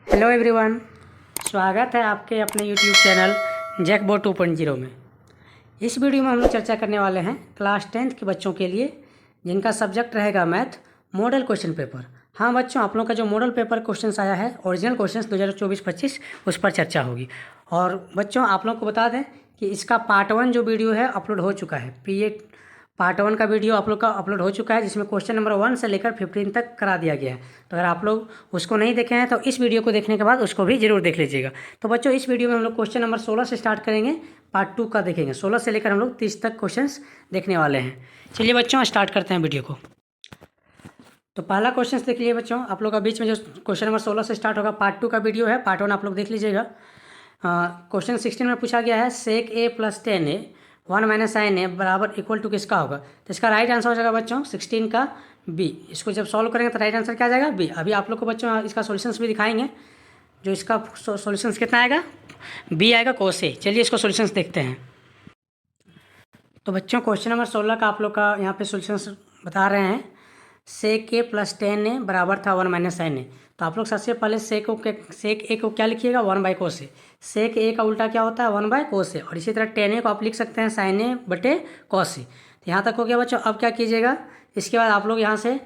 Hello everyone, स्वागत है आपके अपने यूट्यूब चैनल जैकबोर्ड 2.0 में। इस वीडियो में हम लोग चर्चा करने वाले हैं क्लास 10th के बच्चों के लिए जिनका सब्जेक्ट रहेगा मैथ मॉडल क्वेश्चन पेपर। हाँ बच्चों, आप लोग का जो मॉडल पेपर क्वेश्चंस आया है ओरिजिनल क्वेश्चंस 2024-25 उस पर चर्चा होगी। और बच्चों आप लोग को बता दें कि इसका पार्ट 1 जो वीडियो है अपलोड हो चुका है। पार्ट 1 का वीडियो आप लोग का अपलोड हो चुका है जिसमें क्वेश्चन नंबर 1 से लेकर 15 तक करा दिया गया है। तो अगर आप लोग उसको नहीं देखे हैं तो इस वीडियो को देखने के बाद उसको भी जरूर देख लीजिएगा। तो बच्चों इस वीडियो में हम लोग क्वेश्चन नंबर 16 से स्टार्ट करेंगे, पार्ट 2 का देखेंगे। 16 से लेकर हम लोग 30 तक क्वेश्चंस देखने वाले हैं। चलिए बच्चों स्टार्ट करते हैं वीडियो को। तो पहला क्वेश्चन देख लीजिए बच्चों, आप लोग का बीच में जो क्वेश्चन नंबर 16 से स्टार्ट होगा पार्ट 2 का वीडियो है। पार्ट 1 आप लोग देख लीजिएगा। क्वेश्चन 16 में पूछा गया है सेक ए प्लस 10 ए 1 माइनस साइन ए बराबर इक्वल टू किसका होगा। तो इसका राइट आंसर हो जाएगा बच्चों 16 का बी। इसको जब सॉल्व करेंगे तो राइट आंसर क्या आ जाएगा बी। अभी आप लोग को बच्चों इसका सॉल्यूशंस भी दिखाएंगे। जो इसका सॉल्यूशंस कितना आएगा बी आएगा कोस ए। चलिए इसको सॉल्यूशंस देखते हैं। तो बच्चों क्वेश्चन नंबर 16 का आप लोग का यहाँ पे सॉल्यूशंस बता रहे हैं। सेक ए प्लस 10 ए बराबर था 1 माइनस साइन ए। तो आप लोग सबसे पहले सेक ए को क्या लिखिएगा 1 बाई कोस ए। सेक ए का उल्टा क्या होता है 1 बाई कोस ए। और इसी तरह 10 ए को आप लिख सकते हैं साइन ए बटे कॉस ए। तो यहाँ तक हो गया बच्चों। अब क्या कीजिएगा, इसके बाद आप लोग यहाँ से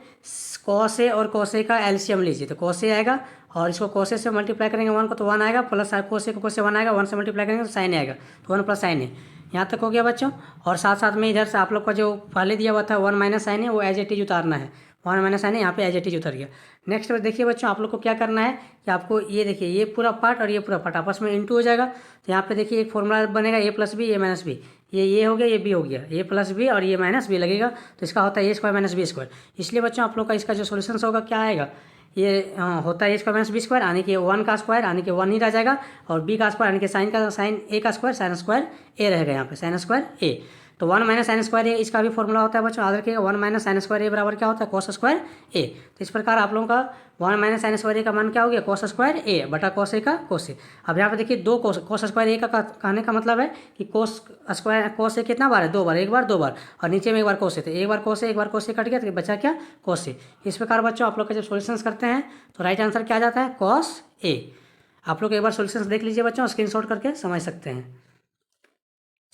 कॉस ए और कॉस ए का एलसीएम लीजिए। तो कॉस ए आएगा और इसको कॉस ए से मल्टीप्लाई करेंगे 1 को तो 1 आएगा, प्लस कॉस ए को कॉस ए 1 आएगा, 1 से मल्टीप्लाई करेंगे तो साइन ए आएगा, तो 1 प्लस साइन ए। यहाँ तक हो गया बच्चों। और साथ साथ में इधर से आप लोग का जो पहले दिया हुआ था 1 माइनस साइन ए वो एज इट इज उतारना है। 1 माइनस साइन ए यहाँ पे एज इट इज उतर गया। नेक्स्ट देखिए बच्चों, आप लोग को क्या करना है कि आपको ये देखिए ये पूरा पार्ट और ये पूरा पार्ट आपस में इंटू हो जाएगा। तो यहाँ पे देखिए एक फॉर्मूला बनेगा ए प्लस बी ए माइनस बी। ये हो गया, ये बी हो गया, ए प्लस बी और ये माइनस बी लगेगा तो इसका होता है ए स्क्वायर माइनस बी स्क्वायर। इसलिए बच्चों आप लोग का इसका जो सोल्यूशन होगा क्या आएगा, ये होता है ए स्क्वायर माइनस बी स्क्वायर, यानी कि 1 का स्क्वायर यानी कि 1 ही रह जाएगा, और बी का स्क्वायर यानी कि साइन ए का स्क्वायर साइन स्क्वायर ए रहेगा यहाँ पे साइन स्क्वायर ए। तो 1 माइनस साइन स्क्वायर ए इसका भी फॉर्मूला होता है बच्चों, याद रखिएगा 1 माइनस साइन स्क्वायर ए बराबर क्या होता है कॉस स्क्वायर ए। तो इस प्रकार आप लोगों का 1 माइनस साइन स्क्वायर ए का मान क्या हो गया कॉस स्क्वायर ए बटा कॉस ए का कॉस ए। अब यहाँ पे देखिए दो कॉस स्क्वायर ए का कहने का मतलब है कि कॉस स्क्वायर कॉस ए कितना बार है 2 बार, एक बार 2 बार और नीचे में एक बार कॉस ए। तो एक बार कॉस ए एक बार कॉस ए कट गया तो बचा क्या कॉस ए। इस प्रकार बच्चों आप लोग का जब सोल्यूशंस करते हैं तो राइट आंसर क्या आ जाता है कॉस ए। आप लोग एक बार सोल्यूशंस देख लीजिए बच्चों, स्क्रीनशॉट करके समझ सकते हैं।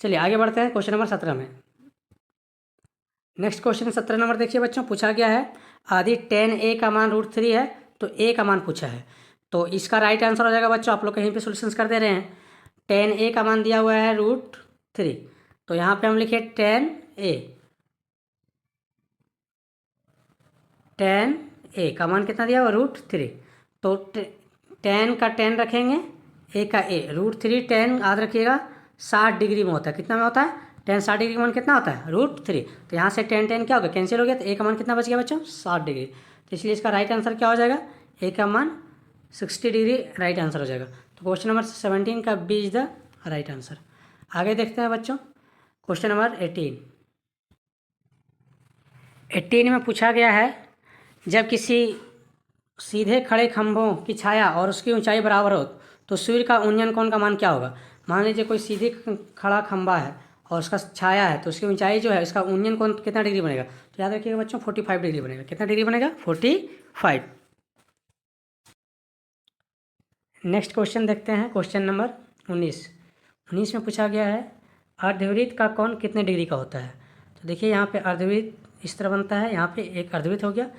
चलिए आगे बढ़ते हैं क्वेश्चन नंबर 17 में। नेक्स्ट क्वेश्चन 17 नंबर देखिए बच्चों, पूछा गया है आदि 10 ए का मान √3 है तो ए का मान पूछा है। तो इसका राइट आंसर हो जाएगा बच्चों, आप लोग कहीं पे सॉल्यूशंस कर दे रहे हैं। 10 ए का मान दिया हुआ है √3, तो यहाँ पे हम लिखे 10 ए का मान कितना दिया हुआ √3। तो 10 का 10 रखेंगे, ए का ए, √3 10 याद रखिएगा 60 डिग्री में होता है। कितना में होता है 10 60 डिग्री का मान कितना होता है √3। तो यहाँ से 10 क्या हो गया कैंसिल हो गया, तो ए का मान कितना बच गया बच्चों 60 डिग्री। तो इसलिए इसका राइट आंसर क्या हो जाएगा ए का मान 60 डिग्री राइट आंसर हो जाएगा। तो क्वेश्चन नंबर 17 का B is the right answer. आगे देखते हैं बच्चों क्वेश्चन नंबर 18 में पूछा गया है जब किसी सीधे खड़े खंभों की छाया और उसकी ऊंचाई बराबर हो तो सूर्य का उन्नयन कोण का मान क्या होगा। मान लीजिए कोई सीधे खड़ा खंभा है और उसका छाया है तो उसकी ऊंचाई जो है उसका उन्नयन कोण कितना डिग्री बनेगा। तो याद रखिएगा बच्चों 45 डिग्री बनेगा। कितना डिग्री बनेगा 45। नेक्स्ट क्वेश्चन देखते हैं क्वेश्चन नंबर 19 में पूछा गया है अर्धवृत्त का कोण कितने डिग्री का होता है। तो देखिए यहाँ पे अर्धवृत्त इस तरह बनता है, यहाँ पे एक अर्धवृत्त हो गया।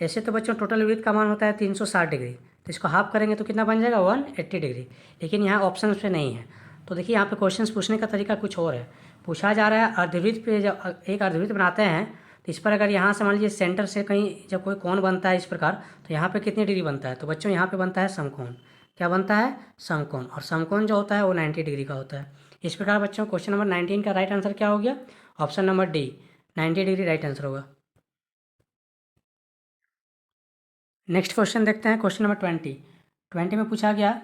ऐसे तो बच्चों टोटल वृत्त का मान होता है 360 डिग्री, तो इसको हाफ करेंगे तो कितना बन जाएगा 180 डिग्री। लेकिन यहाँ ऑप्शन पे नहीं है। तो देखिए यहाँ पे क्वेश्चन पूछने का तरीका कुछ और है। पूछा जा रहा है अर्धवृत्त पे जब एक अर्धवृत्त बनाते हैं तो इस पर अगर यहाँ से मान लीजिए सेंटर से कहीं जब कोई कोण बनता है इस प्रकार तो यहाँ पे कितनी डिग्री बनता है। तो बच्चों यहाँ पे बनता है समकोण। क्या बनता है समकोण, और समकोण जो होता है वो 90 डिग्री का होता है। इस प्रकार बच्चों क्वेश्चन नंबर 19 का राइट आंसर क्या हो गया option number D 90 degree right answer होगा। नेक्स्ट क्वेश्चन देखते हैं क्वेश्चन नंबर 20 में पूछा गया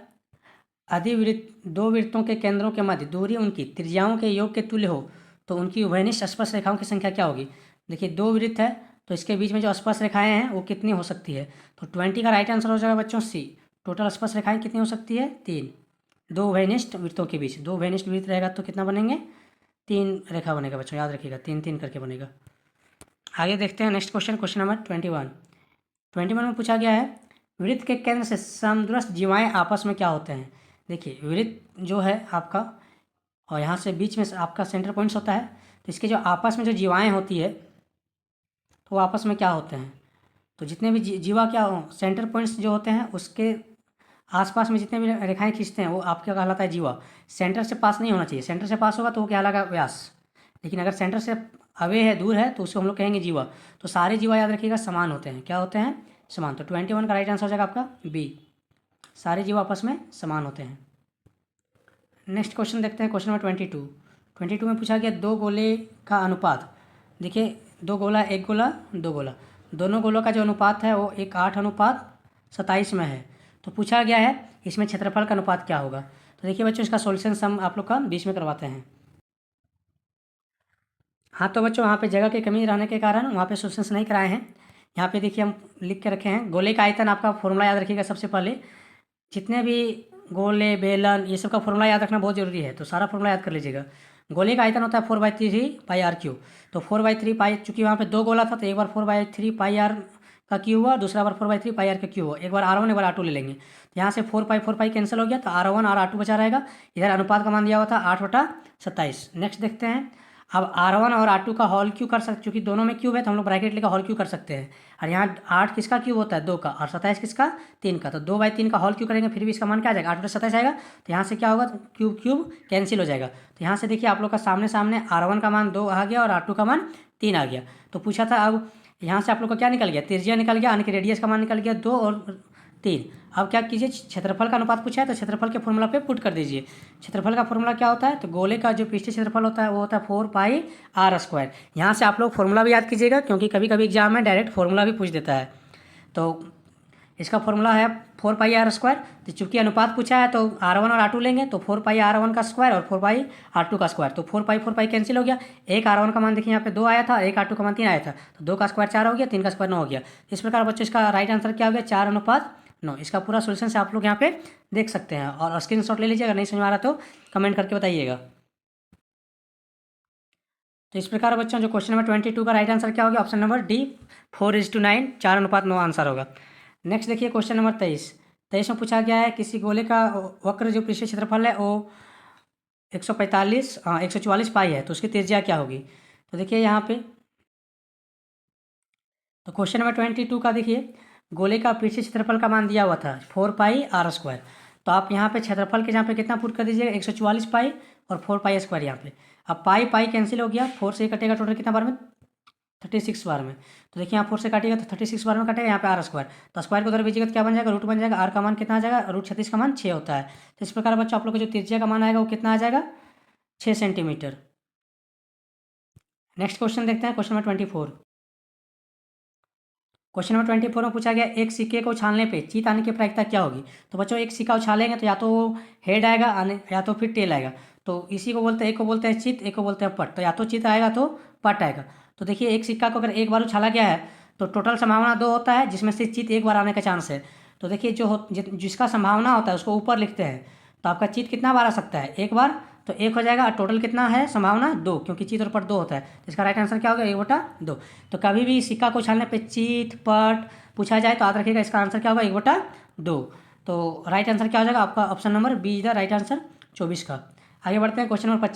अधिवृत्त दो वृत्तों के केंद्रों के मध्य दूरी उनकी त्रिज्याओं के योग के तुल्य हो तो उनकी उभयनिष्ठ स्पर्श रेखाओं की संख्या क्या होगी। देखिए दो वृत्त है तो इसके बीच में जो स्पर्श रेखाएं हैं वो कितनी हो सकती है। तो 20 का राइट आंसर हो जाएगा बच्चों सी। टोटल स्पर्श रेखाएं कितनी हो सकती है 3। दो उभयनिष्ठ वृत्तों के बीच, दो उभयनिष्ठ वृत्त रहेगा तो कितना बनेंगे 3 रेखा बनेगा बच्चों, याद रखिएगा 3 करके बनेगा। आगे देखते हैं नेक्स्ट क्वेश्चन नंबर 21 में पूछा गया है वृत्त के केंद्र से समदूरस्थ जीवाएँ आपस में क्या होते हैं? देखिए वृत्त जो है आपका और यहाँ से बीच में आपका सेंटर पॉइंट्स होता है, तो इसके जो आपस में जो जीवाएँ होती है तो वो आपस में क्या होते हैं? तो जितने भी जीवा क्या सेंटर पॉइंट्स जो होते हैं उसके आसपास में जितने भी रेखाएं खींचते हैं वो आपका कहलाता है जीवा। सेंटर से पास नहीं होना चाहिए, सेंटर से पास होगा तो वो कहलाएगा व्यास, लेकिन अगर सेंटर से अवे है, दूर है, तो उसको हम लोग कहेंगे जीवा। तो सारे जीवा याद रखिएगा समान होते हैं। क्या होते हैं? समान। तो 21 का राइट आंसर हो जाएगा आपका बी, सारे जीवा आपस में समान होते हैं। नेक्स्ट क्वेश्चन देखते हैं, क्वेश्चन नंबर 22 में पूछा गया दो गोले का अनुपात। देखिए दो गोला, एक गोला, दो गोला, दोनों गोलों का जो अनुपात है वो 8:27 में है। तो पूछा गया है इसमें क्षेत्रफल का अनुपात क्या होगा। तो देखिए बच्चों इसका सॉल्यूशन हम आप लोग का 20 में करवाते हैं। हाँ तो बच्चों वहाँ पे जगह की कमी रहने के कारण वहाँ पे सॉल्यूशंस नहीं कराए हैं। यहाँ पे देखिए हम लिख के रखे हैं। गोले का आयतन आपका फॉर्मूला याद रखिएगा सबसे पहले। जितने भी गोले, बेलन, ये सब का फॉर्मूला याद रखना बहुत ज़रूरी है, तो सारा फॉर्मूला याद कर लीजिएगा। गोले का आयतन होता है 4/3 पाई r क्यू। तो 4/3 पाई, चूँकि वहाँ पे दो गोला था तो एक बार 4/3 पाई r का क्यू हुआ, दूसरा बार 4/3 पाई r का क्यू हुआ। एक बार r1 एक बार r2 ले लेंगे, तो यहाँ से 4 पाई कैंसिल हो गया, तो r1 और r2 बचा रहेगा। इधर अनुपात का मान दिया हुआ था 8/27। नेक्स्ट देखते हैं, अब R1 और R2 का हॉल क्यू कर सकते, क्योंकि दोनों में क्यूब है तो हम लोग ब्रैकेट लेकर हॉल क्यू कर सकते हैं। और यहाँ 8 किसका क्यूब होता है? 2 का, और 27 किसका? 3 का। तो 2/3 का हॉल क्यू करेंगे फिर भी इसका मान क्या आ जाएगा? 8/27 आएगा। तो यहाँ से क्या होगा? तो क्यूब क्यूब कैंसिल हो जाएगा। तो यहाँ से देखिए आप लोग का सामने सामने R1 का मान 2 आ गया और R2 का मान 3 आ गया। तो पूछा था अब यहाँ से आप लोग का क्या निकल गया? त्रिज्या निकल गया, यानी कि रेडियस का मान निकल गया 2 और 3। अब क्या कीजिए, क्षेत्रफल का अनुपात पूछा है तो क्षेत्रफल के फॉर्मूला पे पुट कर दीजिए। क्षेत्रफल का फॉर्मूला क्या होता है? तो गोले का जो पृष्ठीय क्षेत्रफल होता है वो होता है 4 पाई r²। यहाँ से आप लोग फॉर्मूला भी याद कीजिएगा, क्योंकि कभी कभी एग्जाम में डायरेक्ट फॉर्मूला भी पूछ देता है। तो इसका फॉर्मूला है 4 पाई r²। तो चूंकि अनुपात पूछा है तो R1 और R2 लेंगे, तो 4 पाई r1 का स्क्वायर और 4 पाई r2 का स्क्वायर। तो 4 पाई कैंसिल हो गया। एक R1 का मान देखिए यहाँ पे 2 आया था, एक R2 का मान 3 आया था, तो 2 का स्क्वायर 4 हो गया, 3 का स्क्वायर 9 हो गया। इस प्रकार बच्चों इसका राइट आंसर क्या हो गया? 4:9। इसका पूरा सोल्यूशन से आप लोग यहाँ पे देख सकते हैं, और स्क्रीनशॉट ले लीजिए। अगर नहीं समझ में आ रहा तो कमेंट करके बताइएगा। तो इस प्रकार बच्चों जो क्वेश्चन नंबर 22 का राइट आंसर क्या होगा? ऑप्शन नंबर डी, 4:9, 4:9 आंसर होगा। नेक्स्ट देखिए क्वेश्चन नंबर 23 में पूछा गया है किसी गोले का वक्र जो पृष्ठीय क्षेत्रफल है वो 144 पाई है, तो उसकी त्रिज्या क्या होगी? तो देखिए यहाँ पे तो क्वेश्चन नंबर 22 का देखिए गोले का पृष्ठीय क्षेत्रफल का मान दिया हुआ था 4 पाई r²। तो आप यहाँ पे क्षेत्रफल के यहाँ पे कितना पुट कर दीजिएगा? 144 पाई और 4 पाई² यहाँ पे। अब पाई पाई कैंसिल हो गया, 4 से कटेगा टोटल कितना बार में? 36 बार में। तो देखिए यहाँ 4 से काटिएगा तो 36 बार में कटेगा, यहाँ पे r²। तो स्क्वायर को उधर भेजिएगा तो क्या बन जाएगा? रूट बन जाएगा। r का मान कितना आ जाएगा? √36 का मान 6 होता है। तो इस प्रकार बच्चों आप लोग को जो त्रिज्या का मान आएगा वो कितना आ जाएगा? 6 सेंटीमीटर। नेक्स्ट क्वेश्चन देखते हैं, क्वेश्चन नंबर 24। क्वेश्चन नंबर 24 में पूछा गया एक सिक्के को उछालने पे चित आने की प्रायिकता क्या होगी? तो बच्चों एक सिक्का उछालेंगे तो या तो हेड आएगा या तो फिर टेल आएगा। तो इसी को बोलते हैं, एक को बोलते हैं चित, एक को बोलते हैं पट। तो या तो चित आएगा तो पट आएगा। तो देखिए एक सिक्का को अगर एक बार उछाला गया है तो टोटल संभावना 2 होता है, जिसमें से चित एक बार आने का चांस है। तो देखिए जिसका संभावना होता है उसको ऊपर लिखते हैं। तो आपका चित कितना बार आ सकता है? एक बार। तो 1 हो जाएगा, और टोटल कितना है संभावना? 2, क्योंकि चित और पट 2 होता है। तो इसका राइट आंसर क्या होगा? 1/2। तो कभी भी सिक्का को उछालने पे चित पट पूछा जाए तो याद रखिएगा इसका आंसर क्या होगा? 1/2। तो राइट आंसर क्या हो जाएगा आपका? Option number B is the right answer 24 का। आगे बढ़ते हैं, क्वेश्चन नंबर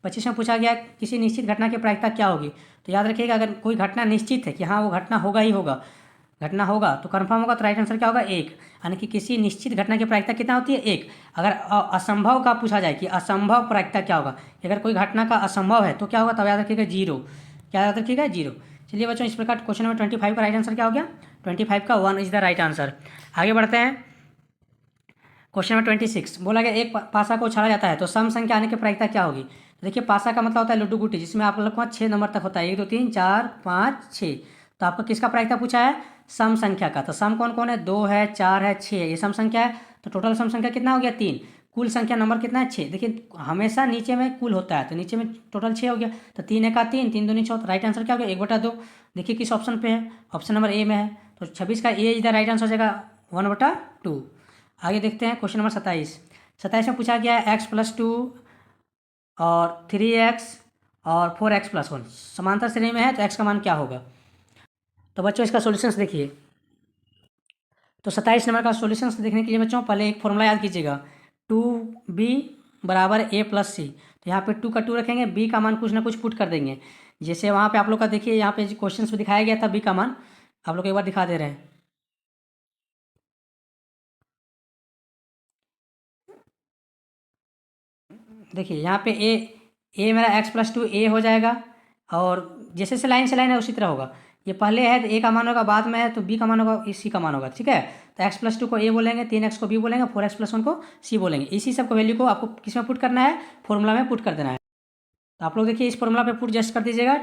25 में पूछा गया किसी निश्चित घटना की प्रायिकता क्या होगी? तो याद रखिएगा अगर कोई घटना निश्चित है कि हाँ वो घटना होगा ही होगा, घटना होगा तो कन्फर्म होगा, तो राइट आंसर क्या होगा? 1। यानी कि किसी निश्चित घटना की प्रायिकता कितना होती है? 1। अगर असंभव का पूछा जाए कि असंभव प्रायिकता क्या होगा, अगर कोई घटना का असंभव है तो क्या होगा? तब याद रखिएगा 0। क्या याद रखिएगा? 0। चलिए बच्चों इस प्रकार क्वेश्चन नंबर 25 का राइट आंसर क्या हो गया? 25 का 1 इज द राइट आंसर। आगे बढ़ते हैं, क्वेश्चन नंबर 26 बोला गया एक पासा को उछाला जाता है तो सम संख्या आने की प्रायिकता क्या होगी? तो देखिए पासा का मतलब होता है लड्डू गुटी, जिसमें आप लोग को 6 नंबर तक होता है, 1 2 3 4 5 6। तो आपको किसका प्रायिकता पूछा है? सम संख्या का। तो सम कौन कौन है? 2 है, 4 है, 6 है, ये सम संख्या है। तो टोटल सम संख्या कितना हो गया? 3। कुल संख्या नंबर कितना है? 6। देखिए हमेशा नीचे में कुल होता है, तो नीचे में टोटल 6 हो गया। तो 3 1 3, 3 2 4। राइट आंसर क्या हो गया? 1/2। देखिए किस ऑप्शन पे है? ऑप्शन नंबर ए में है। तो 26 का ए इधर राइट आंसर हो जाएगा 1/2। आगे देखते हैं क्वेश्चन नंबर 27 में पूछा गया है x+2 और 3x और 4x+1 समांतर श्रेणी में है, तो x का मान क्या होगा? तो बच्चों इसका सॉल्यूशंस देखिए। तो 27 नंबर का सॉल्यूशन देखने के लिए बच्चों पहले एक फॉर्मूला याद कीजिएगा, 2b बराबर a प्लस सी। तो यहाँ पे 2 का 2 रखेंगे, b का मान कुछ ना कुछ पुट कर देंगे। जैसे वहाँ पे आप लोग का देखिए यहाँ पे क्वेश्चन में दिखाया गया था b का मान, आप लोग एक बार दिखा दे रहे हैं। देखिए यहाँ पे ए मेरा x प्लस 2 a हो जाएगा, और जैसे से लाइन है उसी तरह होगा। ये पहले है तो a का मान होगा, बाद में है तो b का मान होगा, c का मान होगा। ठीक है, तो x प्लस 2 को a बोलेंगे, 3x को b बोलेंगे, 4x प्लस 1 को c बोलेंगे। इसी सब को वैल्यू को आपको किस में पुट करना है, फॉर्मूला में पुट कर देना है। तो आप लोग देखिए इस फॉर्मूला पे पुट जस्ट कर दीजिएगा,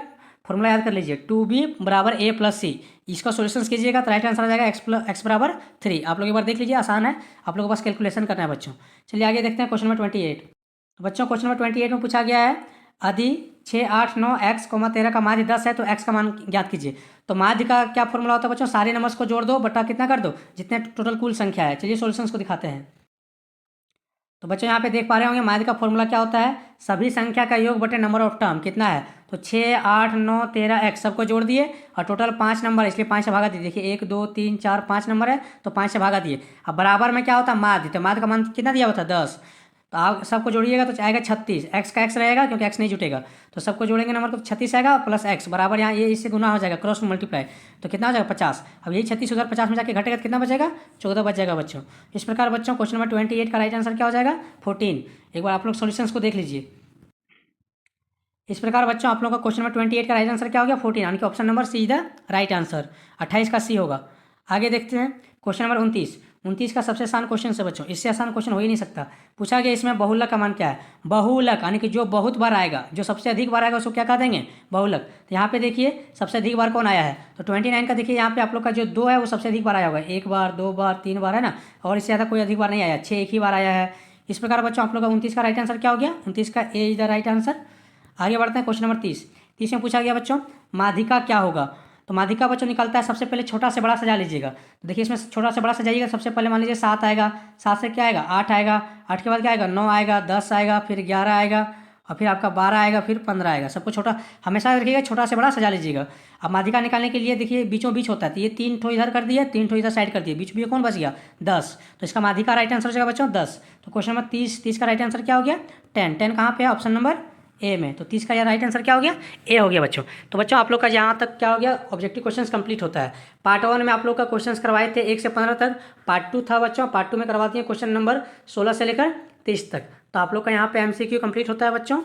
फॉर्मूला याद कर लीजिए, 2b बराबर a प्लस सी। इसका सोल्यूशन कीजिएगा तो राइट आंसर आ जाएगा x बराबर 3। आप लोग एक बार देख लीजिए, आसान है, आप लोगों को बस कैलकुलेशन करना है बच्चों। चलिए आगे देखते हैं क्वेश्चन नंबर 28। तो बच्चों क्वेश्चन नंबर 28 में पूछा गया है, यदि 6, 8, 9 x, 13 का माध्य 10 है तो x का मान ज्ञात कीजिए। तो माध्य का क्या फॉर्मूला होता है बच्चों, सारे नंबर्स को जोड़ दो बटा कितना कर दो, जितने टोटल कुल संख्या है। चलिए सॉल्यूशंस को दिखाते हैं। तो बच्चों यहाँ पे देख पा रहे होंगे माध्य का फॉर्मूला क्या होता है, सभी संख्या का योग बटे नंबर ऑफ टर्म कितना है, तो 6, 8, 9, 13 x सबको जोड़ दिए, और टोटल 5 नंबर, इसलिए 5 से भागा दिए। देखिए 1, 2, 3, 4, 5 नंबर है तो 5 से भागा दिए। अब बराबर में क्या होता है माध्य, तो माध्य का मान कितना दिया हुआ था 10, तो आप सबको जोड़िएगा तो आएगा 36। x का x रहेगा क्योंकि x नहीं जुटेगा, तो सबको जोड़ेंगे नंबर तो 36 आएगा प्लस x बराबर यहाँ ये इससे गुना हो जाएगा, क्रॉस मल्टीप्लाई, तो कितना हो जाएगा 50। अब यही 36 उधर 50 में जाके घटेगा तो कितना बचेगा, 14 बच जाएगा बच्चों। इस प्रकार बच्चों क्वेश्चन नंबर 28 का राइट आंसर क्या हो जाएगा, 14। एक बार आप लोग सोल्यूशंस को देख लीजिए। इस प्रकार बच्चों आप लोगों का क्वेश्चन नंबर 28 का राइट आंसर क्या हो गया, 14, यानी कि option number see the right answer. 28 का सी होगा। आगे देखते हैं क्वेश्चन नंबर 29 का सबसे आसान क्वेश्चन है बच्चों, इससे आसान क्वेश्चन हो ही नहीं सकता। पूछा गया इसमें बहुलक का मान क्या है, बहुलक यानी कि जो बहुत बार आएगा, जो सबसे अधिक बार आएगा उसको क्या कह देंगे, बहुलक। तो यहाँ पे देखिए सबसे अधिक बार कौन आया है, तो 29 का देखिए यहाँ पे आप लोग का जो 2 है वो सबसे अधिक बार आया होगा, 1 बार, 2 बार, 3 बार है ना, और इससे ज़्यादा कोई अधिक बार नहीं आया, 6 एक ही बार आया है। इस प्रकार बच्चों आप लोग का 29 का राइट आंसर क्या हो गया, 29 का ए इज द राइट आंसर। आगे बढ़ते हैं क्वेश्चन नंबर 30 में पूछा गया बच्चों माध्यिका क्या होगा। तो माध्यिका बच्चों निकलता है, सबसे पहले छोटा से बड़ा सजा लीजिएगा। तो देखिए इसमें छोटा से बड़ा सजाइएगा, सबसे पहले मान लीजिए 7 आएगा, 7 से क्या आएगा 8 आएगा, 8 के बाद क्या आएगा 9 आएगा, 10 आएगा, फिर 11 आएगा, और फिर आपका 12 आएगा, फिर 15 आएगा। सबको छोटा हमेशा रखिएगा, छोटा से बड़ा सजा लीजिएगा। अब माध्यिका निकालने के लिए देखिए बीचों बीच होता है, तो ये 3 ठो इधर कर दिए, 3 ठो इधर साइड कर दिए, बीच में कौन बच गया 10, तो इसका माध्यिका राइट आंसर हो जाएगा बच्चों 10। तो क्वेश्चन नंबर 30 का राइट आंसर क्या हो गया 10। 10 कहाँ पे है, ऑप्शन नंबर ए में, तो 30 का यह राइट आंसर क्या हो गया ए हो गया बच्चों। तो बच्चों आप लोग का यहाँ तक क्या हो गया, ऑब्जेक्टिव क्वेश्चंस कंप्लीट होता है। पार्ट 1 में आप लोग का क्वेश्चंस करवाए थे 1 से 15 तक, पार्ट 2 था बच्चों, पार्ट 2 में करवाती हैं क्वेश्चन नंबर 16 से लेकर 30 तक। तो आप लोग का यहाँ पे MCQ कंप्लीट होता है बच्चों।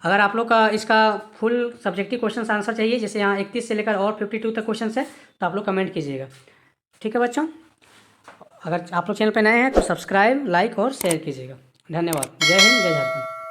अगर आप लोग का इसका फुल सब्जेक्टिव क्वेश्चन आंसर चाहिए, जैसे यहाँ 31 से लेकर और 52 तक क्वेश्चन है, तो आप लोग कमेंट कीजिएगा। ठीक है बच्चों, अगर आप लोग चैनल पर नए हैं तो सब्सक्राइब, लाइक और शेयर कीजिएगा। धन्यवाद। जय हिंद, जय झारखंड।